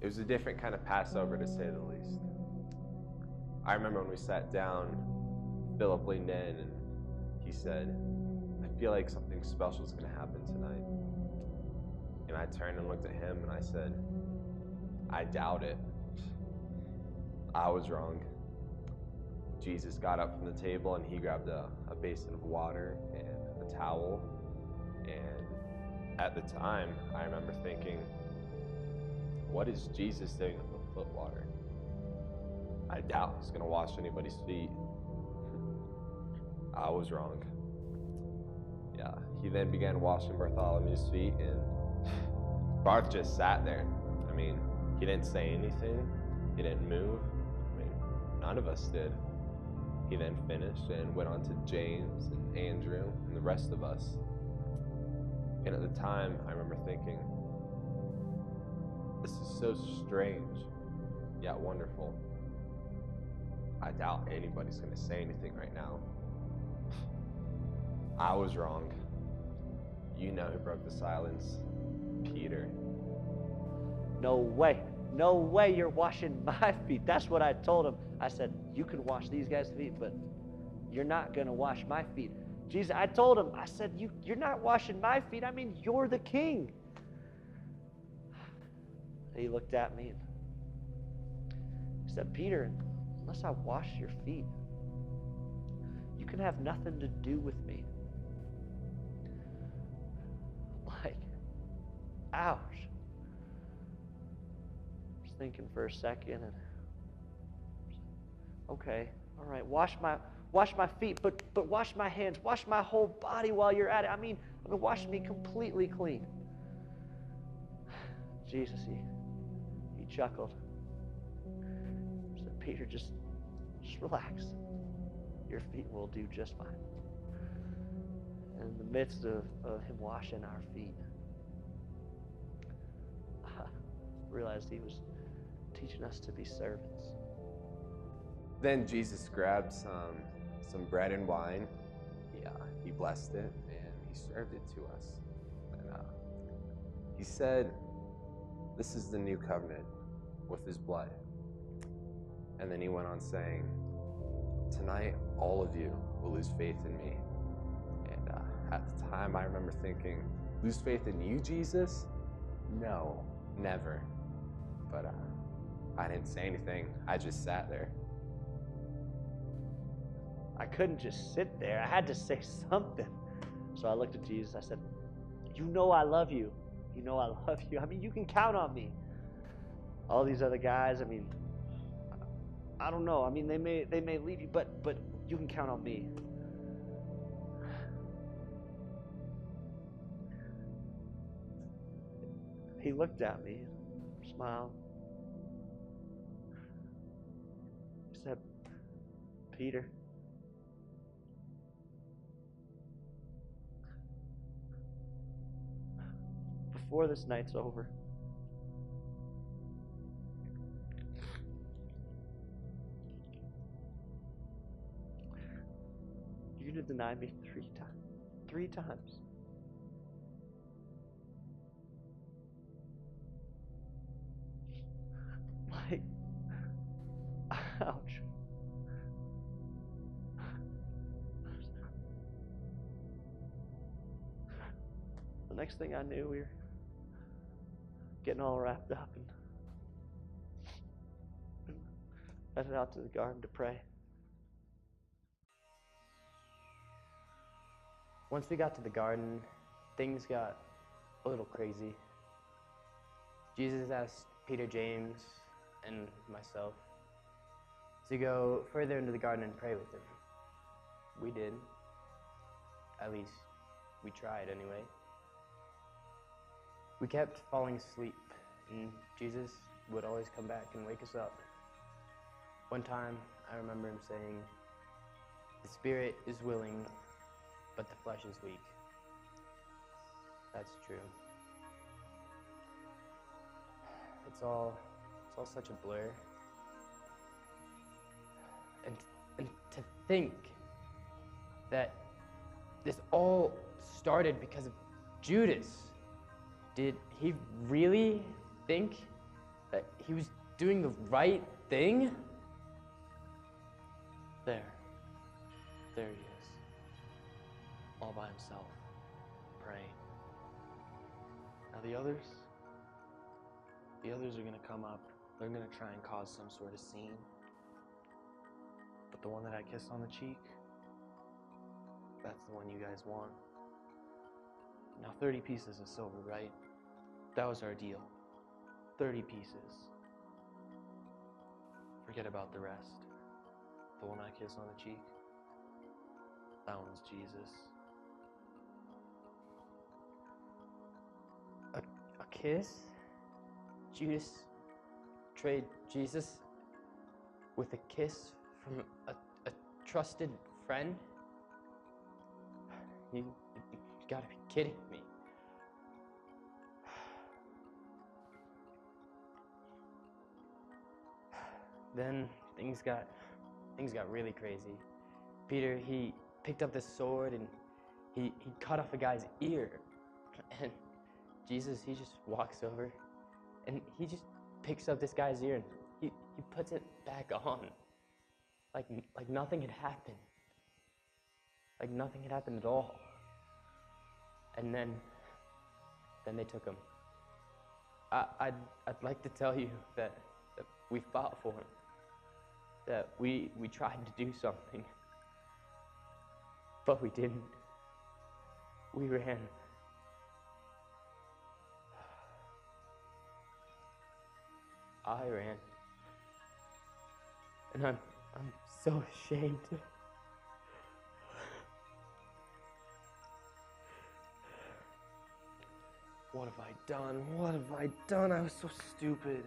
It was a different kind of Passover, to say the least. I remember when we sat down, Philip leaned in and he said, I feel like something special is going to happen tonight. And I turned and looked at him and I said, I doubt it. I was wrong. Jesus got up from the table and he grabbed a basin of water and a towel. And at the time, I remember thinking, what is Jesus doing with the foot water? I doubt he's going to wash anybody's feet. I was wrong. Yeah, he then began washing Bartholomew's feet, and Barth just sat there. I mean, he didn't say anything. He didn't move. I mean, none of us did. He then finished and went on to James and Andrew and the rest of us. And at the time, I remember thinking, this is so strange, yet wonderful. I doubt anybody's going to say anything right now. I was wrong. You know who broke the silence. Peter. No way. No way you're washing my feet. That's what I told him. I said, you can wash these guys' feet, but you're not going to wash my feet. Jesus, I told him, I said, you're not washing my feet. I mean, you're the king. He looked at me and he said, Peter, unless I wash your feet, you can have nothing to do with me. Like, ouch. I was thinking for a second and okay, all right, wash my feet, but wash my hands, wash my whole body while you're at it. I mean, wash me completely clean. Jesus, he chuckled. He said, Peter, just relax. Your feet will do just fine. And in the midst of him washing our feet, I realized he was teaching us to be servants. Then Jesus grabbed some bread and wine. He blessed it and he served it to us. And he said, this is the new covenant with his blood. And then he went on saying, tonight all of you will lose faith in me. And at the time I remember thinking, lose faith in you, Jesus? No, never. But I didn't say anything. I just sat there. I couldn't just sit there. I had to say something. So I looked at Jesus. I said, you know I love you. You know I love you. I mean, you can count on me. All these other guys, I mean, I don't know. I mean, they may leave you, but you can count on me. He looked at me, smiled. He said, Peter, before this night's over, you're going to deny me 3 times. 3 times. Like, ouch. The next thing I knew, we were getting all wrapped up and headed out to the garden to pray. Once we got to the garden, things got a little crazy. Jesus asked Peter, James, and myself to go further into the garden and pray with him. We did. At least, we tried anyway. We kept falling asleep, and Jesus would always come back and wake us up. One time, I remember him saying, "The spirit is willing, but the flesh is weak." That's true. It's all such a blur. And to think that this all started because of Judas. Did he really think that he was doing the right thing? There he is, all by himself, praying. Now the others are gonna come up, they're gonna try and cause some sort of scene. But the one that I kissed on the cheek, that's the one you guys want. Now 30 pieces of silver, right? That was our deal. 30 pieces. Forget about the rest. The one I kissed on the cheek, that one's Jesus. A kiss? Judas trade Jesus with a kiss from a trusted friend? You gotta be kidding me. Then things got really crazy. Peter, he picked up this sword and he cut off a guy's ear. And Jesus, he just walks over and he just picks up this guy's ear and he puts it back on. Like nothing had happened. Like nothing had happened at all. And then they took him. I'd like to tell you that we fought for him. That we tried to do something. But we didn't. We ran. I ran. And I'm so ashamed. What have I done? What have I done? I was so stupid.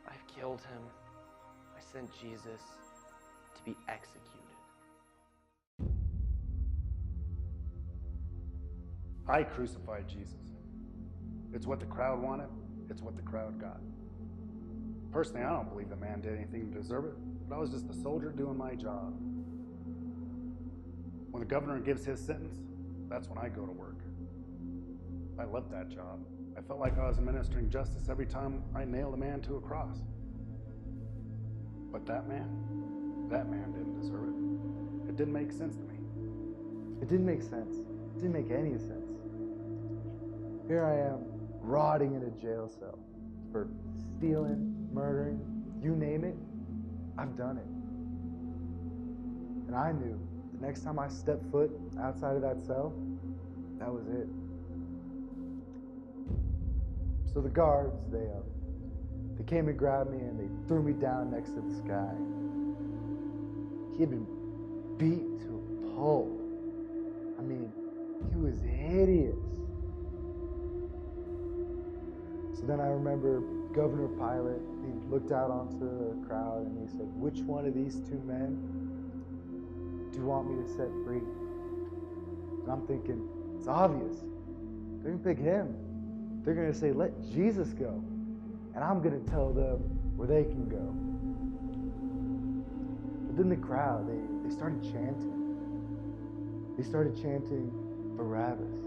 I've killed him. I sent Jesus to be executed. I crucified Jesus. It's what the crowd wanted. It's what the crowd got. Personally, I don't believe the man did anything to deserve it, but I was just a soldier doing my job. When the governor gives his sentence, that's when I go to work. I loved that job. I felt like I was administering justice every time I nailed a man to a cross. But that man didn't deserve it. It didn't make sense to me. It didn't make sense. It didn't make any sense. Here I am, rotting in a jail cell for stealing, murdering, you name it, I've done it. And I knew the next time I stepped foot outside of that cell, that was it. So the guards, they came and grabbed me and they threw me down next to this guy. He had been beat to a pulp. I mean, he was hideous. So then I remember Governor Pilate, he looked out onto the crowd and he said, "Which one of these two men do you want me to set free?" And I'm thinking, it's obvious. They're gonna pick him. They're gonna say, "Let Jesus go." And I'm gonna tell them where they can go. But then the crowd, they started chanting. They started chanting Barabbas.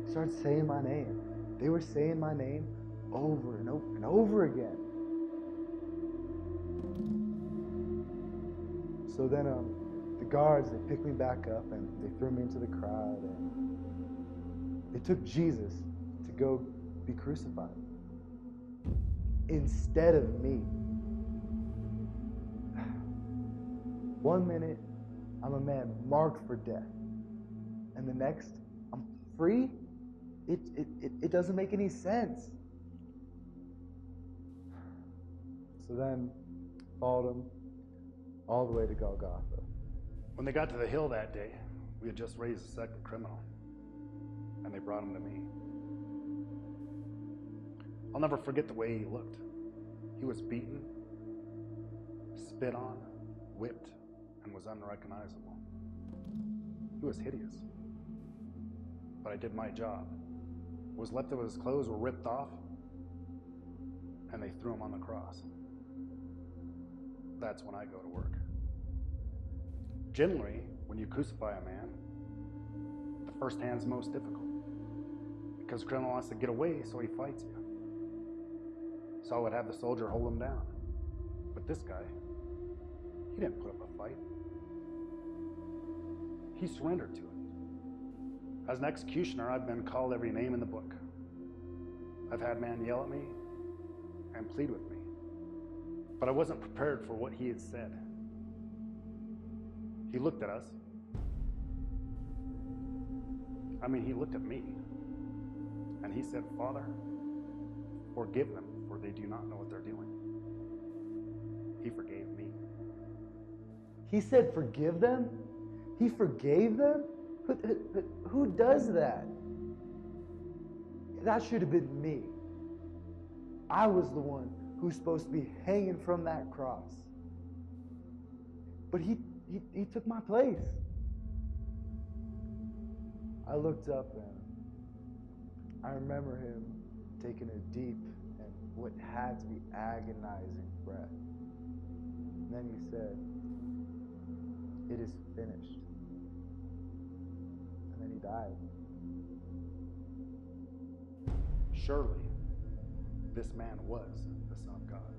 They started saying my name. They were saying my name over and over and over again. So then the guards, they picked me back up and they threw me into the crowd and they took Jesus to go be crucified instead of me. 1 minute, I'm a man marked for death. And the next, I'm free? It doesn't make any sense. So then, followed him all the way to Golgotha. When they got to the hill that day, we had just raised a second criminal, and they brought him to me. I'll never forget the way he looked. He was beaten, spit on, whipped, and was unrecognizable. He was hideous. But I did my job. What was left of his clothes were ripped off, and they threw him on the cross. That's when I go to work. Generally, when you crucify a man, the first hand's most difficult because the criminal wants to get away, so he fights you. so I would have the soldier hold him down. But this guy, he didn't put up a fight. He surrendered to it. As an executioner, I've been called every name in the book. I've had men yell at me and plead with me. But I wasn't prepared for what he had said. He looked at us. He looked at me. And he said, "Father, forgive them, for they do not know what they're doing." He forgave me. He said, "Forgive them"? He forgave them? Who does that? That should have been me. I was the one who's supposed to be hanging from that cross. But he took my place. I looked up and I remember him taking a deep and what had to be agonizing breath. And then he said, "It is finished." And then he died. Surely, this man was the Son of God.